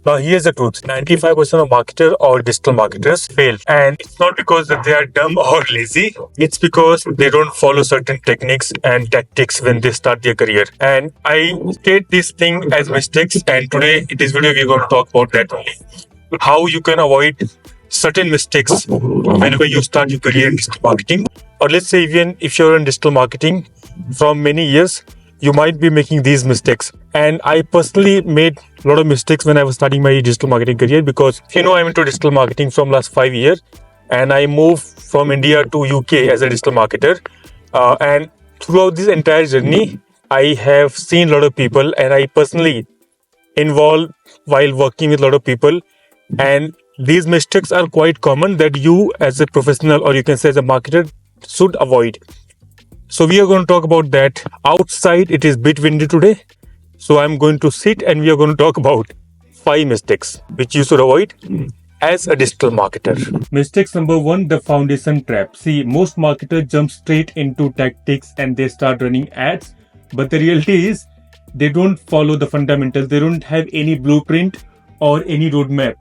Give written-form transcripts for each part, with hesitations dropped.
Now, here's the truth. 95% of marketers or digital marketers fail. And it's not because that they are dumb or lazy. It's because they don't follow certain techniques and tactics when they start their career. And I state this thing as mistakes. And today, in this video, we're going to talk about that only. How you can avoid certain mistakes whenever you start your career in digital marketing. Or let's say even if you're in digital marketing from many years, you might be making these mistakes. And I personally made a lot of mistakes when I was starting my digital marketing career, because I'm into digital marketing from last 5 years, and I moved from India to UK as a digital marketer. And throughout this entire journey, I have seen a lot of people, and I personally involved while working with a lot of people. And these mistakes are quite common that you as a professional, or you can say as a marketer, should avoid. So we are going to talk about that. Outside it is a bit windy today, so I'm going to sit and we are going to talk about 5 mistakes which you should avoid as a digital marketer. Mistakes number 1, the foundation trap. See, most marketers jump straight into tactics and they start running ads, but the reality is they don't follow the fundamentals. They don't have any blueprint or any roadmap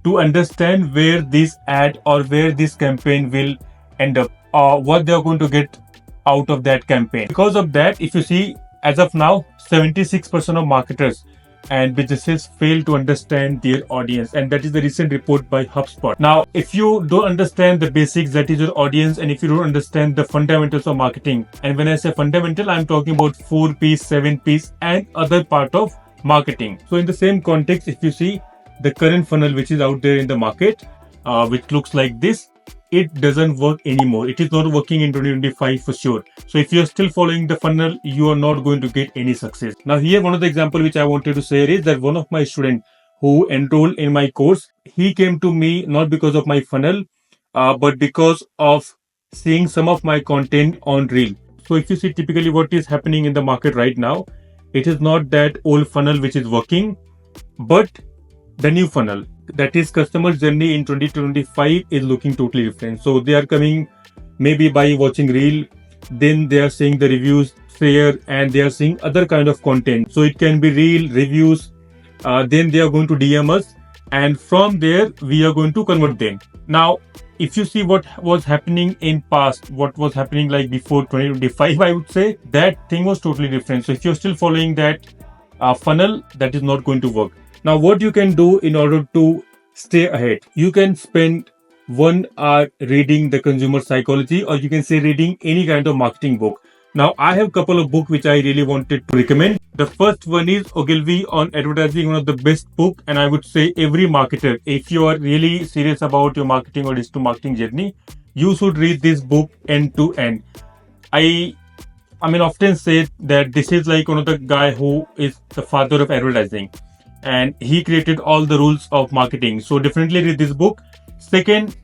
to understand where this ad or where this campaign will end up, or what they are going to get out of that campaign. Because of that, if you see, as of now, 76% of marketers and businesses fail to understand their audience, and that is the recent report by HubSpot. Now, if you don't understand the basics, that is your audience, and if you don't understand the fundamentals of marketing, and when I say fundamental, I'm talking about 4Ps, 7Ps, and other part of marketing. So in the same context, if you see the current funnel which is out there in the market, which looks like this, it doesn't work anymore. It is not working in 2025 for sure. So if you're still following the funnel, you are not going to get any success. Now here, one of the example which I wanted to share is that one of my students who enrolled in my course, he came to me not because of my funnel, but because of seeing some of my content on Reel. So if you see typically what is happening in the market right now, it is not that old funnel which is working, but the new funnel, that is customer journey in 2025, is looking totally different. So they are coming maybe by watching Reel, then they are seeing the reviews, share, and they are seeing other kind of content. So it can be Reel, reviews, then they are going to DM us, and from there we are going to convert them. Now, if you see what was happening in past, what was happening like before 2025, I would say that thing was totally different. So if you're still following that funnel, that is not going to work. Now, what you can do in order to stay ahead, you can spend 1 hour reading the consumer psychology, or you can say reading any kind of marketing book. Now, I have a couple of books which I really wanted to recommend. The first one is Ogilvy on Advertising, one of the best book, and I would say every marketer, if you are really serious about your marketing or digital marketing journey, you should read this book end to end. I often say that this is like one of the guy who is the father of advertising, and he created all the rules of marketing. So definitely read this book. Second,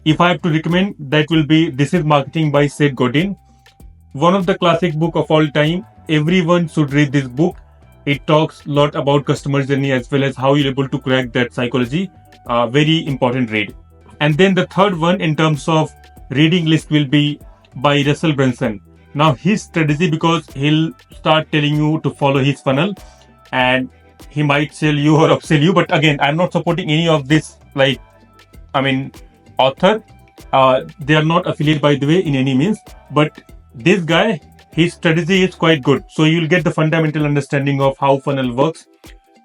if I have to recommend, that will be This is Marketing by Seth Godin. One of the classic book of all time. Everyone should read this book. It talks a lot about customer journey as well as how you're able to crack that psychology. Very important read. And then the third one in terms of reading list will be by Russell Brunson. Now his strategy, because he'll start telling you to follow his funnel, and he might sell you or upsell you. But again, I'm not supporting any of this author. They are not affiliated, by the way, in any means. But this guy, his strategy is quite good. So you'll get the fundamental understanding of how funnel works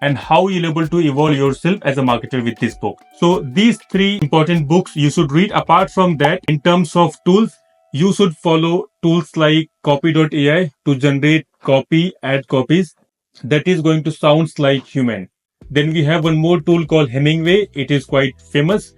and how you're able to evolve yourself as a marketer with this book. So these 3 important books you should read. Apart from that, in terms of tools, you should follow tools like copy.ai to generate copy, ad copies. That is going to sound like human. Then we have one more tool called Hemingway. It is quite famous.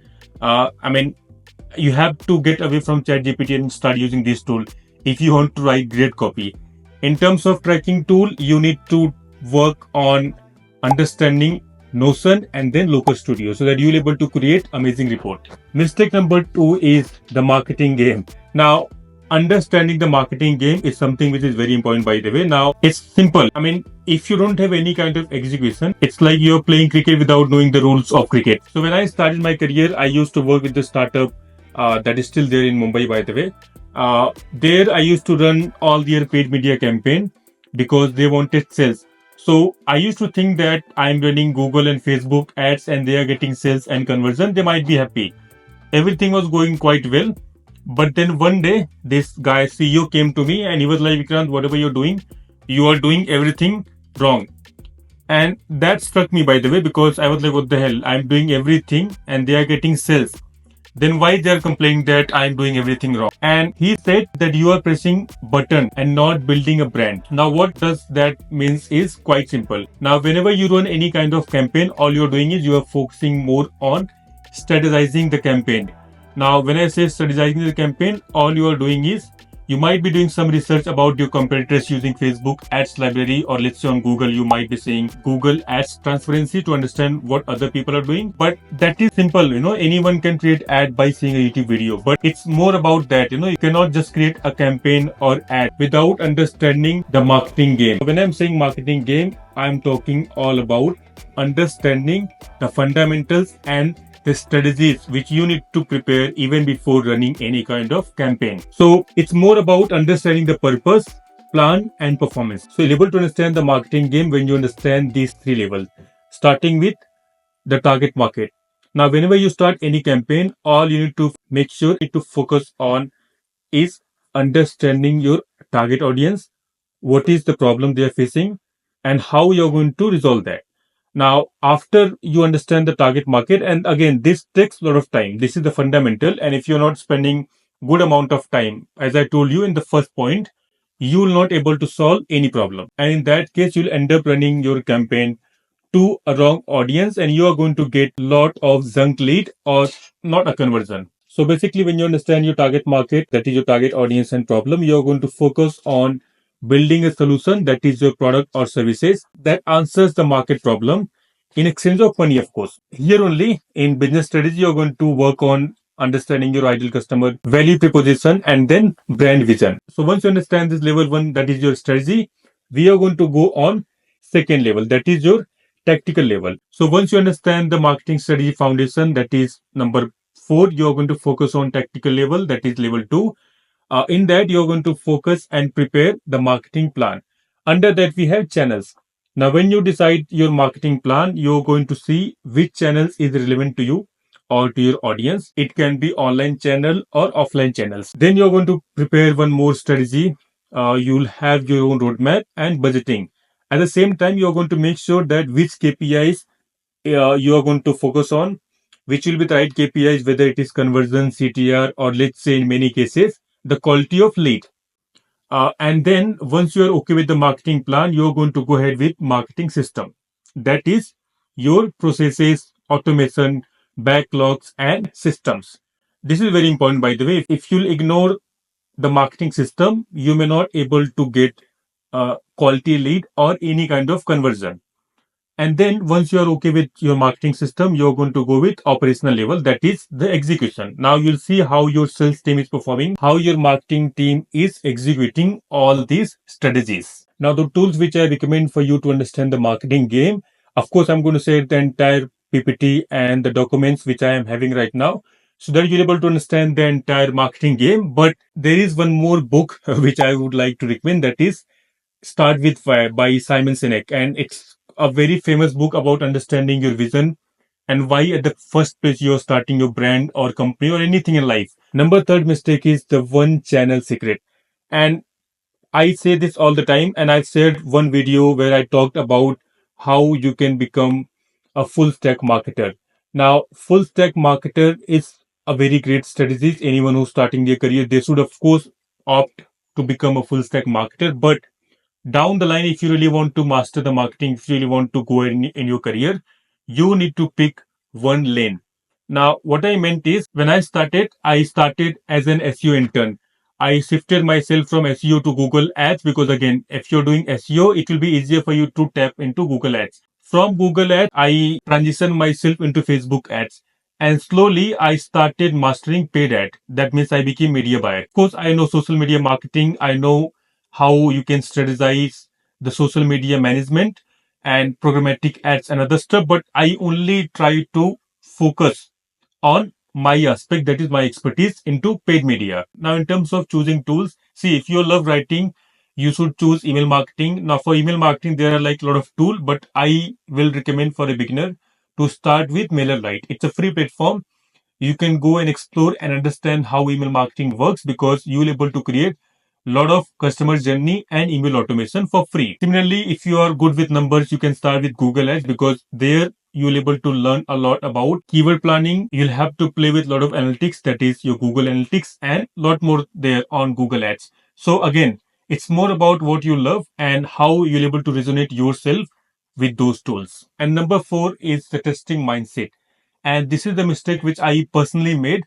You have to get away from ChatGPT and start using this tool if you want to write great copy. In terms of tracking tool, you need to work on understanding Notion and then Locus Studio so that you'll be able to create amazing report. Mistake number 2 is the marketing game. Now, understanding the marketing game is something which is very important, by the way. Now, it's simple. If you don't have any kind of execution, it's like you're playing cricket without knowing the rules of cricket. So when I started my career, I used to work with the startup that is still there in Mumbai, by the way. There I used to run all their paid media campaign because they wanted sales. So I used to think that I'm running Google and Facebook ads and they are getting sales and conversion. They might be happy. Everything was going quite well. But then one day, this guy CEO came to me and he was like, Vikrant, whatever you're doing, you are doing everything wrong. And that struck me, by the way, because I was like, what the hell? I'm doing everything and they are getting sales. Then why they are complaining that I'm doing everything wrong? And he said that you are pressing button and not building a brand. Now what does that means is quite simple. Now whenever you run any kind of campaign, all you're doing is you are focusing more on strategizing the campaign. Now when I say strategizing the campaign, all you are doing is you might be doing some research about your competitors using Facebook ads library, or let's say on Google, you might be saying Google ads transparency to understand what other people are doing. But that is simple, anyone can create ad by seeing a YouTube video, but it's more about that, you cannot just create a campaign or ad without understanding the marketing game. When I'm saying marketing game, I'm talking all about understanding the fundamentals and the strategies which you need to prepare even before running any kind of campaign. So it's more about understanding the purpose, plan, and performance. So you're able to understand the marketing game when you understand these three levels, starting with the target market. Now, whenever you start any campaign, all you need to make sure to focus on is understanding your target audience, what is the problem they are facing, and how you're going to resolve that. Now, after you understand the target market, and again, this takes a lot of time. This is the fundamental. And if you're not spending good amount of time, as I told you in the first point, you will not able to solve any problem. And in that case, you'll end up running your campaign to a wrong audience and you are going to get lot of junk lead or not a conversion. So basically, when you understand your target market, that is your target audience and problem, you're going to focus on building a solution, that is your product or services, that answers the market problem in exchange of money, of course. Here only in business strategy, you're going to work on understanding your ideal customer, value proposition, and then brand vision. So once you understand this level one, that is your strategy, we are going to go on second level, that is your tactical level. So once you understand the marketing strategy foundation, that is number 4, you're going to focus on tactical level, that is level 2. In that, you're going to focus and prepare the marketing plan. Under that, we have channels. Now, when you decide your marketing plan, you're going to see which channels is relevant to you or to your audience. It can be online channel or offline channels. Then you're going to prepare one more strategy. You'll have your own roadmap and budgeting. At the same time, you're going to make sure that which KPIs you are going to focus on, which will be the right KPIs, whether it is conversion, CTR, or let's say in many cases, the quality of lead. And then once you are okay with the marketing plan, you're going to go ahead with marketing system. That is your processes, automation, backlogs, and systems. This is very important, by the way. If you'll ignore the marketing system, you may not able to get a quality lead or any kind of conversion. And then once you are okay with your marketing system, you're going to go with operational level, that is the execution. Now you'll see how your sales team is performing, how your marketing team is executing all these strategies. Now the tools which I recommend for you to understand the marketing game, of course, I'm going to say the entire PPT and the documents which I am having right now, so that you're able to understand the entire marketing game. But there is one more book which I would like to recommend, that is Start with Why by Simon Sinek. And it's a very famous book about understanding your vision and why at the first place you're starting your brand or company or anything in life. Number third mistake is the one channel secret. And I say this all the time, and I've shared one video where I talked about how you can become a full stack marketer. Now, full stack marketer is a very great strategy. Anyone who's starting their career, they should of course opt to become a full stack marketer. But down the line, if you really want to master the marketing, if you really want to go in your career, you need to pick one lane. Now, what I meant is when I started as an SEO intern. I shifted myself from SEO to Google Ads because again, if you're doing SEO, it will be easier for you to tap into Google Ads. From Google Ads, I transitioned myself into Facebook Ads. And slowly I started mastering paid ad. That means I became media buyer. Of course, I know social media marketing. I know how you can strategize the social media management and programmatic ads and other stuff, but I only try to focus on my aspect, that is my expertise into paid media. Now, in terms of choosing tools, see, if you love writing, you should choose email marketing. Now, for email marketing, there are like a lot of tools, but I will recommend for a beginner to start with MailerLite. It's a free platform. You can go and explore and understand how email marketing works, because you will able to create a lot of customer journey and email automation for free. Similarly, if you are good with numbers, you can start with Google Ads, because there you will able to learn a lot about keyword planning. You'll have to play with a lot of analytics, that is your Google Analytics, and a lot more there on Google Ads. So again, it's more about what you love and how you'll able to resonate yourself with those tools. And number 4 is the testing mindset. And this is the mistake which I personally made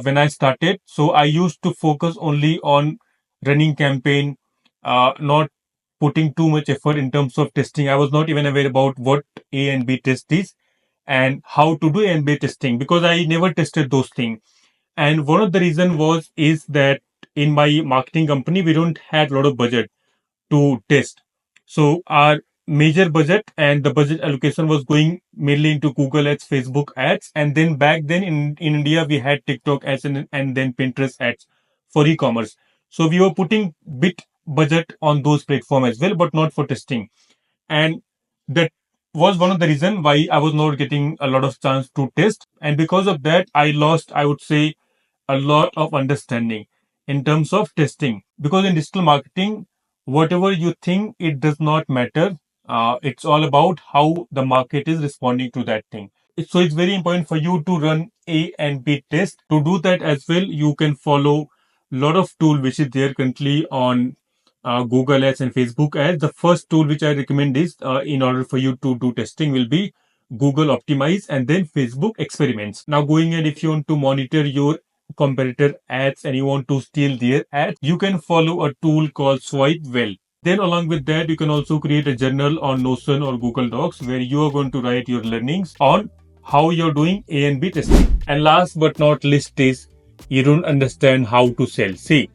when I started. So I used to focus only on running campaign, not putting too much effort in terms of testing. I was not even aware about what A and B test is and how to do A and B testing, because I never tested those things. And one of the reason was is that in my marketing company we don't had a lot of budget to test. So our major budget and the budget allocation was going mainly into Google ads, Facebook ads, and then back then in India we had TikTok ads and then Pinterest ads for e-commerce. So we were putting bit budget on those platforms as well, but not for testing. And that was one of the reason why I was not getting a lot of chance to test. And because of that, I lost, I would say, a lot of understanding in terms of testing, because in digital marketing whatever you think, it does not matter. It's all about how the market is responding to that thing. So it's very important for you to run A and B test. To do that as well, you can follow a lot of tool which is there currently on Google Ads and Facebook Ads. The first tool which I recommend is in order for you to do testing will be Google Optimize and then Facebook Experiments. Now going ahead, if you want to monitor your competitor ads and you want to steal their ads, you can follow a tool called Swipe Well. Then along with that, you can also create a journal on Notion or Google Docs where you are going to write your learnings on how you're doing A and B testing. And last but not least is you don't understand how to sell. See,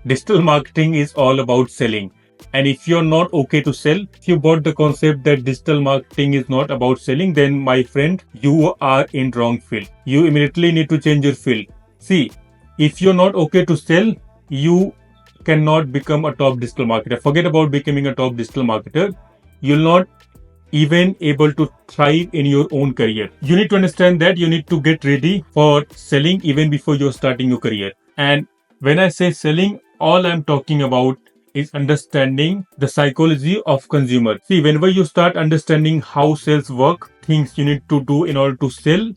digital marketing is all about selling. And if you're not okay to sell, if you bought the concept that digital marketing is not about selling, then my friend, you are in wrong field. You immediately need to change your field. See, if you're not okay to sell, you cannot become a top digital marketer. Forget about becoming a top digital marketer. You'll not even able to thrive in your own career. You need to understand that you need to get ready for selling even before you're starting your career. And when I say selling, all I'm talking about is understanding the psychology of consumer. See, whenever you start understanding how sales work, things you need to do in order to sell,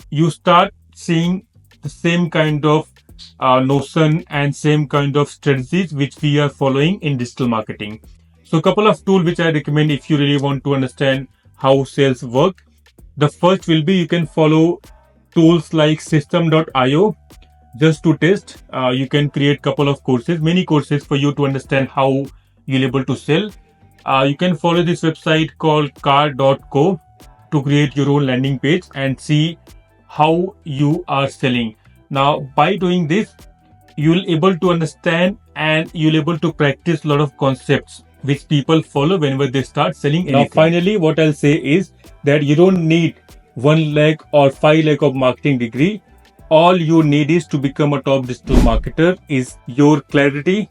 you start seeing the same kind of notion and same kind of strategies which we are following in digital marketing. So a couple of tools which I recommend if you really want to understand how sales work. The first will be you can follow tools like system.io just to test. You can create couple of courses, many courses for you to understand how you're able to sell. You can follow this website called car.co to create your own landing page and see how you are selling. Now by doing this, you'll able to understand and you'll able to practice a lot of concepts which people follow whenever they start selling anything. Now finally, what I'll say is that you don't need 1 lakh or 5 lakh of marketing degree. All you need is to become a top digital marketer is your clarity,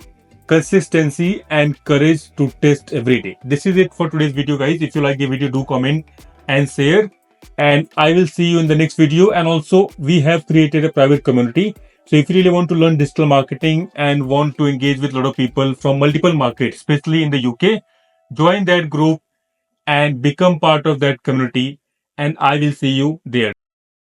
consistency and courage to test every day. This is it for today's video, guys. If you like the video, do comment and share, and I will see you in the next video. And also we have created a private community. So if you really want to learn digital marketing and want to engage with a lot of people from multiple markets, especially in the UK, join that group and become part of that community, and I will see you there.